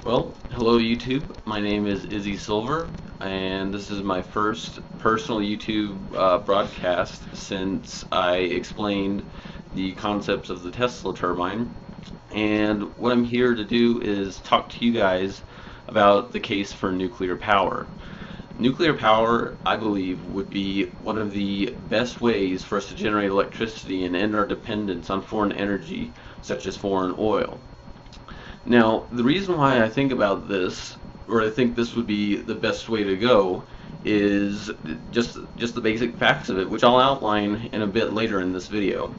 Well, hello YouTube. My name is Izzy Silver, and this is my first personal YouTube broadcast since I explained the concepts of the Tesla turbine. And what I'm here to do is talk to you guys about the case for nuclear power. Nuclear power, I believe, would be one of the best ways for us to generate electricity and end our dependence on foreign energy, such as foreign oil. Now, the reason why I think about this, or I think this would be the best way to go, is just the basic facts of it, which I'll outline in a bit later in this video.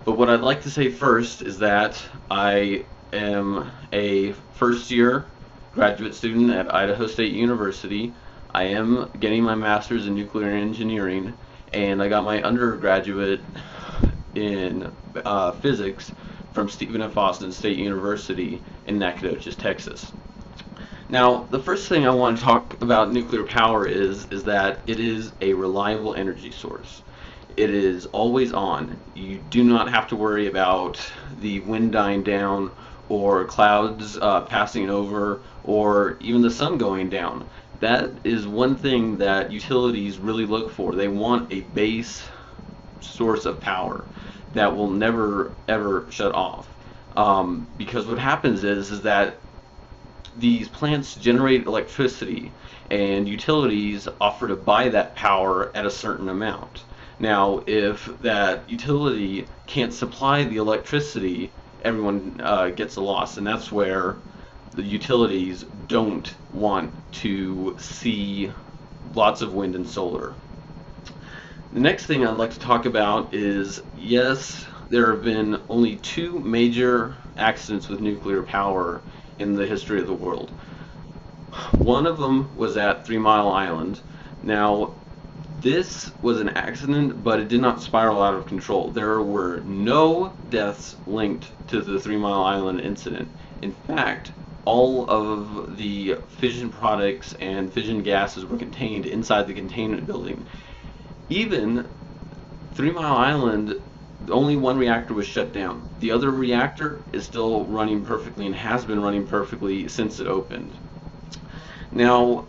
But what I'd like to say first is that I am a first-year graduate student at Idaho State University. I am getting my master's in nuclear engineering, and I got my undergraduate in physics from Stephen F. Austin State University in Nacogdoches, Texas. Now, the first thing I want to talk about nuclear power is that it is a reliable energy source. It is always on. You do not have to worry about the wind dying down or clouds passing over or even the sun going down. That is one thing that utilities really look for. They want a base source of power that will never ever shut off. Because what happens is that these plants generate electricity and utilities offer to buy that power at a certain amount. Now, if that utility can't supply the electricity, everyone gets a loss, and that's where the utilities don't want to see lots of wind and solar. The next thing I'd like to talk about is, yes, there have been only two major accidents with nuclear power in the history of the world. One of them was at 3 Mile Island. Now, this was an accident, but it did not spiral out of control. There were no deaths linked to the 3 Mile Island incident. In fact, all of the fission products and fission gases were contained inside the containment building. Even 3 Mile Island, only one reactor was shut down. The other reactor is still running perfectly and has been running perfectly since it opened. Now,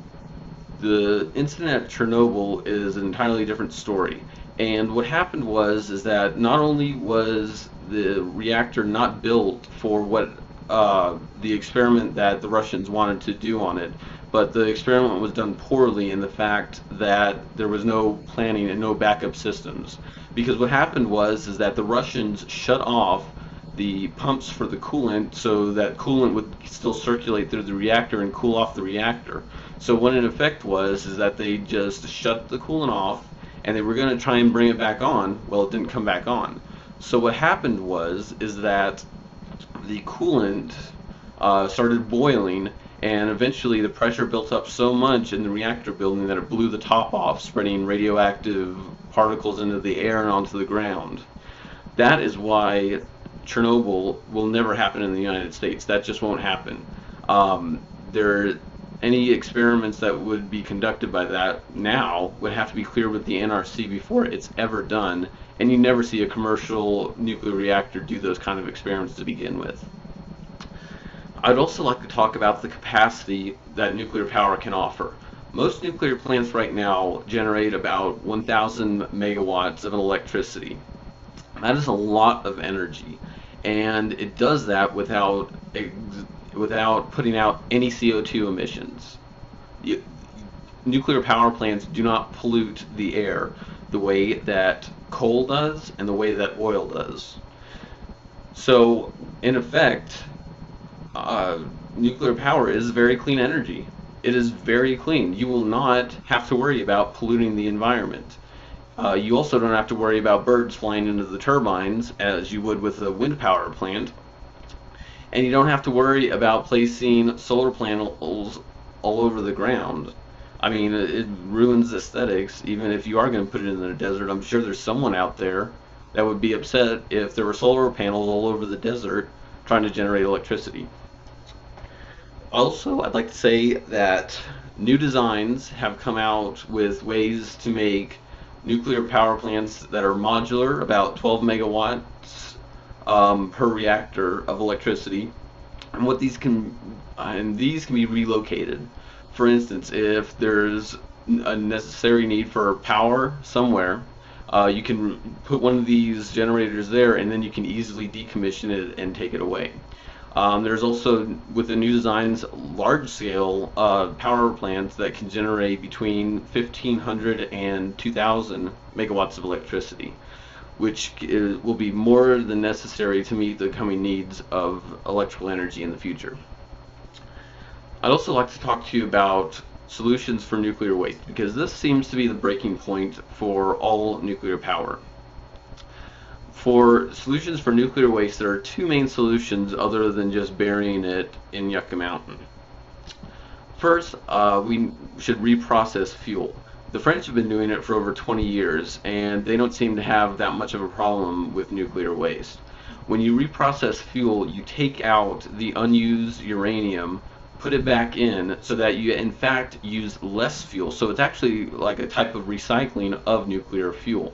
the incident at Chernobyl is an entirely different story. And what happened is that not only was the reactor not built for what the experiment that the Russians wanted to do on it, but the experiment was done poorly in the fact that there was no planning and no backup systems. Because what happened is that the Russians shut off the pumps for the coolant so that coolant would still circulate through the reactor and cool off the reactor. So what in effect is that they just shut the coolant off and they were going to try and bring it back on. Well, it didn't come back on. So what happened is that the coolant started boiling, and eventually the pressure built up so much in the reactor building that it blew the top off, spreading radioactive particles into the air and onto the ground. That is why Chernobyl will never happen in the United States. That just won't happen. Any experiments that would be conducted by that now would have to be cleared with the NRC before it's ever done, and you never see a commercial nuclear reactor do those kind of experiments to begin with. I'd also like to talk about the capacity that nuclear power can offer. Most nuclear plants right now generate about 1,000 megawatts of electricity. That is a lot of energy, and it does that without putting out any CO2 emissions. Nuclear power plants do not pollute the air the way that coal does and the way that oil does. So, in effect, nuclear power is very clean energy. It is very clean. You will not have to worry about polluting the environment. You also don't have to worry about birds flying into the turbines as you would with a wind power plant. And you don't have to worry about placing solar panels all over the ground. I mean, it ruins aesthetics. Even if you are going to put it in the desert, I'm sure there's someone out there that would be upset if there were solar panels all over the desert trying to generate electricity. Also, I'd like to say that new designs have come out with ways to make nuclear power plants that are modular, about 12 megawatts per reactor of electricity, and what these can be relocated. For instance, if there's a necessary need for power somewhere, you can put one of these generators there, and then you can easily decommission it and take it away. There's also, with the new designs, large-scale power plants that can generate between 1,500 and 2,000 megawatts of electricity, which will be more than necessary to meet the coming needs of electrical energy in the future. I'd also like to talk to you about solutions for nuclear waste, because this seems to be the breaking point for all nuclear power. For solutions for nuclear waste, there are two main solutions other than just burying it in Yucca Mountain. First, we should reprocess fuel. The French have been doing it for over 20 years, and they don't seem to have that much of a problem with nuclear waste. When you reprocess fuel, you take out the unused uranium, put it back in, so that you in fact use less fuel. So it's actually like a type of recycling of nuclear fuel.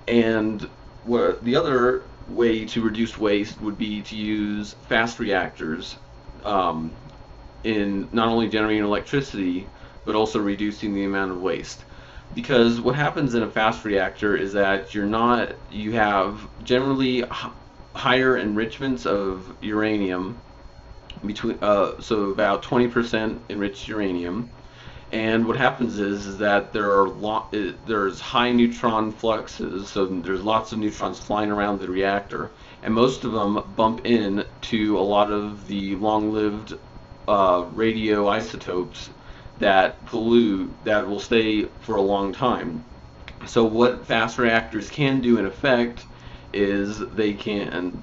And the other way to reduce waste would be to use fast reactors in not only generating electricity, but also reducing the amount of waste. Because what happens in a fast reactor is that you have generally higher enrichments of uranium, so about 20% enriched uranium. And what happens is that there's high neutron fluxes, so there's lots of neutrons flying around the reactor, and most of them bump into a lot of the long-lived radioisotopes that pollute, that will stay for a long time. So what fast reactors can do in effect is they can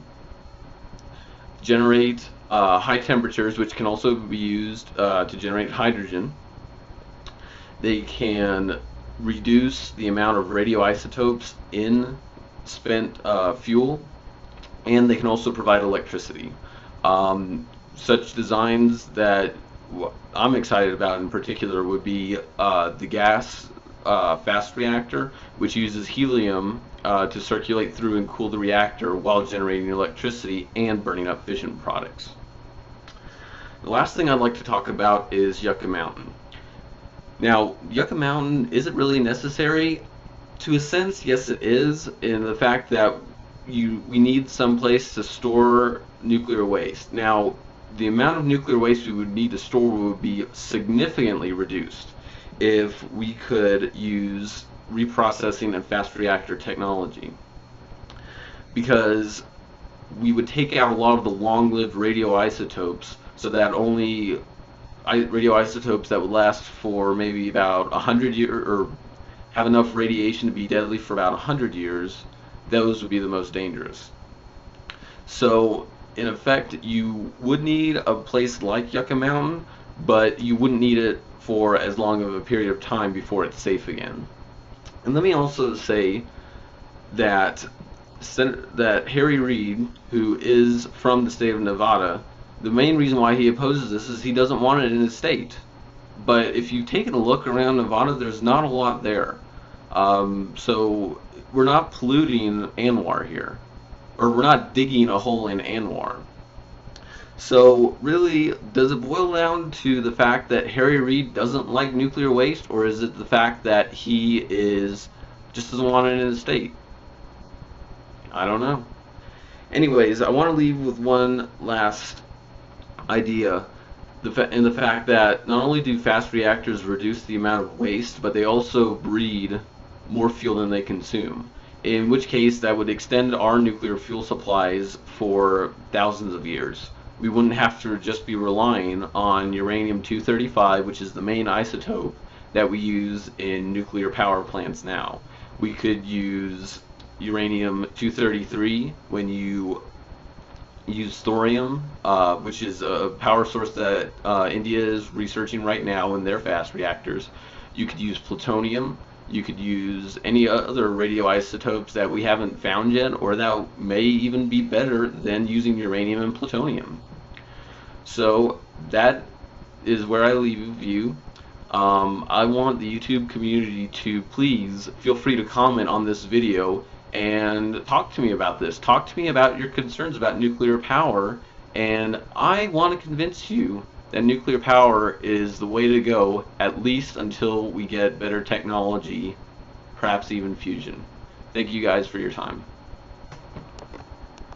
generate high temperatures, which can also be used to generate hydrogen. They can reduce the amount of radioisotopes in spent fuel, and they can also provide electricity. Such designs that I'm excited about in particular would be the gas fast reactor, which uses helium to circulate through and cool the reactor while generating electricity and burning up fission products. The last thing I'd like to talk about is Yucca Mountain. Now, Yucca Mountain, is it really necessary? To a sense, yes it is, in the fact that we need some place to store nuclear waste. Now, the amount of nuclear waste we would need to store would be significantly reduced if we could use reprocessing and fast reactor technology. Because we would take out a lot of the long-lived radioisotopes, so that only radioisotopes that would last for maybe about 100 years, or have enough radiation to be deadly for about 100 years, those would be the most dangerous. So in effect, you would need a place like Yucca Mountain, but you wouldn't need it for as long of a period of time before it's safe again. And let me also say that Harry Reid, who is from the state of Nevada, the main reason why he opposes this is he doesn't want it in his state. But if you've taken a look around Nevada, there's not a lot there. So we're not polluting ANWR here, or we're not digging a hole in ANWR. So really, does it boil down to the fact that Harry Reid doesn't like nuclear waste, or is it the fact that he just doesn't want it in his state? I don't know. Anyways, I want to leave with one last idea, in the fact that not only do fast reactors reduce the amount of waste, but they also breed more fuel than they consume, in which case that would extend our nuclear fuel supplies for thousands of years. We wouldn't have to just be relying on uranium-235, which is the main isotope that we use in nuclear power plants now. We could use uranium-233 when you use thorium, which is a power source that India is researching right now in their fast reactors. You could use plutonium. You could use any other radioisotopes that we haven't found yet, or that may even be better than using uranium and plutonium. So that is where I leave you. I want the YouTube community to please feel free to comment on this video and talk to me about this. Talk to me about your concerns about nuclear power And I want to convince you that nuclear power is the way to go, at least until we get better technology, perhaps even fusion. Thank you guys for your time.